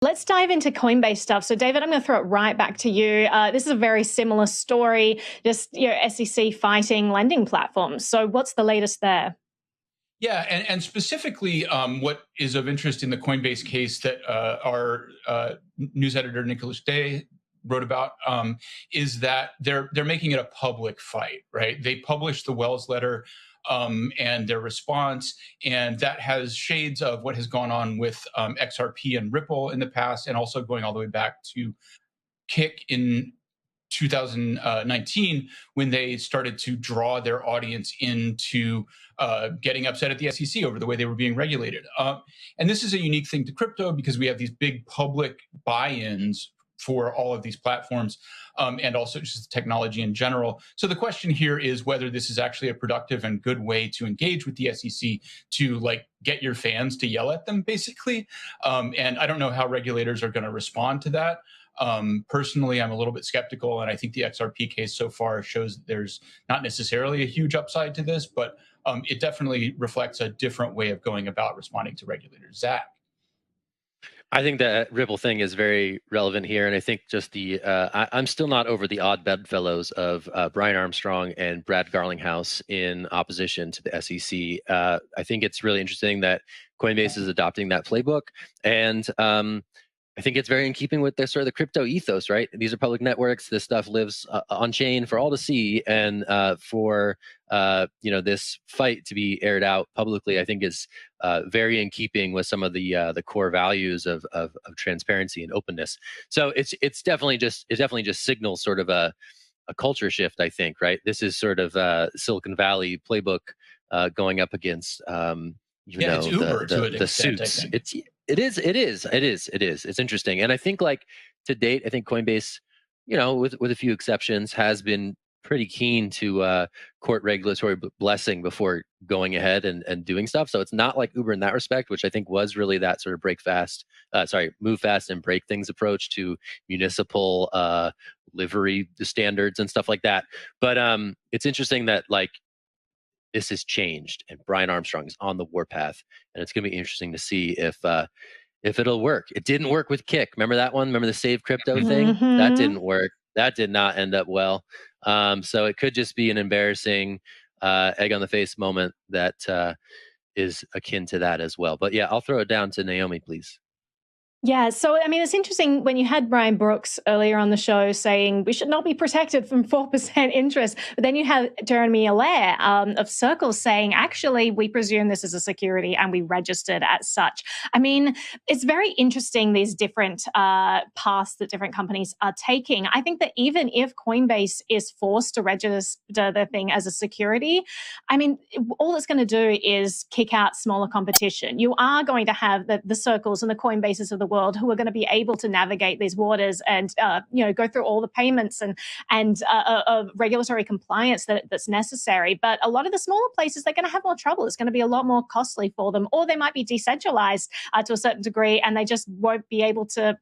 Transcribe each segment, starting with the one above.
Let's dive into Coinbase stuff. So, David, I'm going to throw it right back to you. This is a very similar story, just SEC fighting lending platforms. So, what's the latest there? Yeah, and specifically, what is of interest in the Coinbase case that our news editor Nicholas Day wrote about is that they're making it a public fight, right? They published the Wells letter and their response, and that has shades of what has gone on with XRP and Ripple in the past, and also going all the way back to Kick in 2019 when they started to draw their audience into getting upset at the SEC over the way they were being regulated. And this is a unique thing to crypto because we have these big public buy-ins for all of these platforms and also just technology in general. So the question here is whether this is actually a productive and good way to engage with the SEC to get your fans to yell at them, basically. And I don't know how regulators are going to respond to that. Personally, I'm a little bit skeptical, and I think the XRP case so far shows that there's not necessarily a huge upside to this, but it definitely reflects a different way of going about responding to regulators. Zach? I think that Ripple thing is very relevant here, and I think just I'm still not over the odd bedfellows of Brian Armstrong and Brad Garlinghouse in opposition to the SEC. I think it's really interesting that Coinbase is adopting that playbook, and I think it's very in keeping with the sort of the crypto ethos, right? These are public networks. This stuff lives on chain for all to see, and for this fight to be aired out publicly, I think is very in keeping with some of the core values of transparency and openness. So it definitely just signals sort of a culture shift, I think, right? This is sort of Silicon Valley playbook going up against it's Uber to an extent, suits. It is. It's interesting. And I think to date, I think Coinbase, with a few exceptions, has been pretty keen to court regulatory blessing before going ahead and doing stuff. So it's not like Uber in that respect, which I think was really that sort of move fast and break things approach to municipal livery standards and stuff like that. But it's interesting that this has changed, and Brian Armstrong is on the warpath, and it's going to be interesting to see if it'll work. It didn't work with Kick. Remember that one? Remember the Save Crypto thing? Mm-hmm. That didn't work. That did not end up well. So it could just be an embarrassing egg on the face moment that is akin to that as well. But yeah, I'll throw it down to Naomi, please. Yeah, so I mean, it's interesting when you had Brian Brooks earlier on the show saying we should not be protected from 4% interest, but then you have Jeremy Allaire of Circle saying, actually, we presume this is a security and we registered as such. I mean, it's very interesting, these different paths that different companies are taking. I think that even if Coinbase is forced to register the thing as a security, I mean, all it's going to do is kick out smaller competition. You are going to have the Circles and the Coinbases of the world who are going to be able to navigate these waters and go through all the payments and regulatory compliance that's necessary. But a lot of the smaller places, they're going to have more trouble. It's going to be a lot more costly for them, or they might be decentralized to a certain degree, and they just won't be able to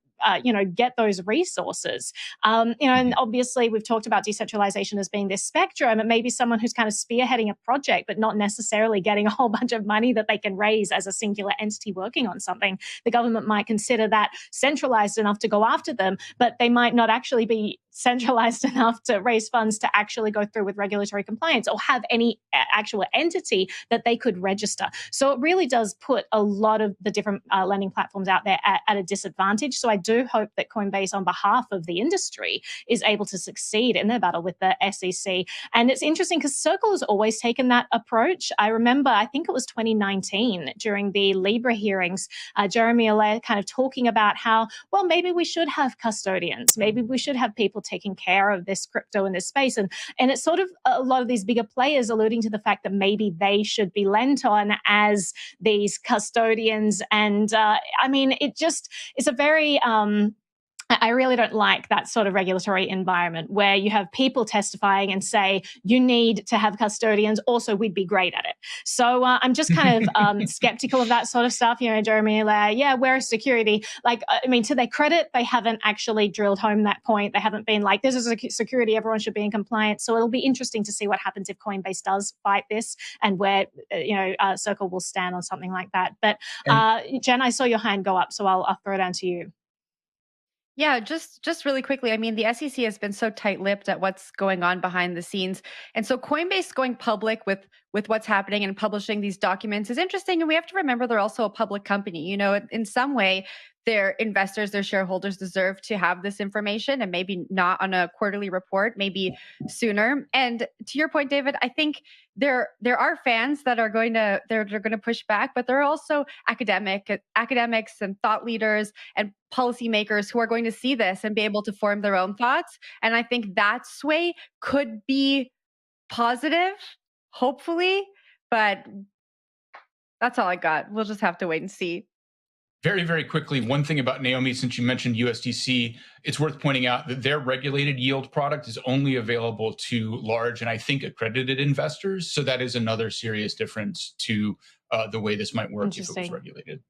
get those resources. And obviously we've talked about decentralization as being this spectrum. It may be someone who's kind of spearheading a project, but not necessarily getting a whole bunch of money that they can raise as a singular entity working on something. The government might consider that centralized enough to go after them, but they might not actually be centralized enough to raise funds to actually go through with regulatory compliance or have any actual entity that they could register. So it really does put a lot of the different lending platforms out there at a disadvantage. So I do hope that Coinbase, on behalf of the industry, is able to succeed in their battle with the SEC. And it's interesting because Circle has always taken that approach. I remember, I think it was 2019 during the Libra hearings, Jeremy Allaire kind of talking about how, well, maybe we should have custodians. Maybe we should have people taking care of this crypto in this space. And it's sort of a lot of these bigger players alluding to the fact that maybe they should be lent on as these custodians. And I mean, it's a very I really don't like that sort of regulatory environment where you have people testifying and say, you need to have custodians. Also, we'd be great at it. So I'm just kind of skeptical of that sort of stuff. Jeremy Allaire, yeah, we're a security. To their credit, they haven't actually drilled home that point. They haven't been like, this is a security, everyone should be in compliance. So it'll be interesting to see what happens if Coinbase does fight this and where, Circle will stand on something like that. But Jen, I saw your hand go up, so I'll throw it down to you. Yeah, just really quickly. I mean, the SEC has been so tight-lipped at what's going on behind the scenes, and so Coinbase going public with what's happening and publishing these documents is interesting. And we have to remember they're also a public company. You know, in some way, their investors, their shareholders deserve to have this information, and maybe not on a quarterly report, maybe sooner. And to your point, David, I think there are fans that are going to they're going to push back, but there are also academics and thought leaders and policymakers who are going to see this and be able to form their own thoughts. And I think that sway could be positive, hopefully, but that's all I got. We'll just have to wait and see. Very, very quickly, one thing about Naomi, since you mentioned USDC, it's worth pointing out that their regulated yield product is only available to large and I think accredited investors. So that is another serious difference to the way this might work if it was regulated.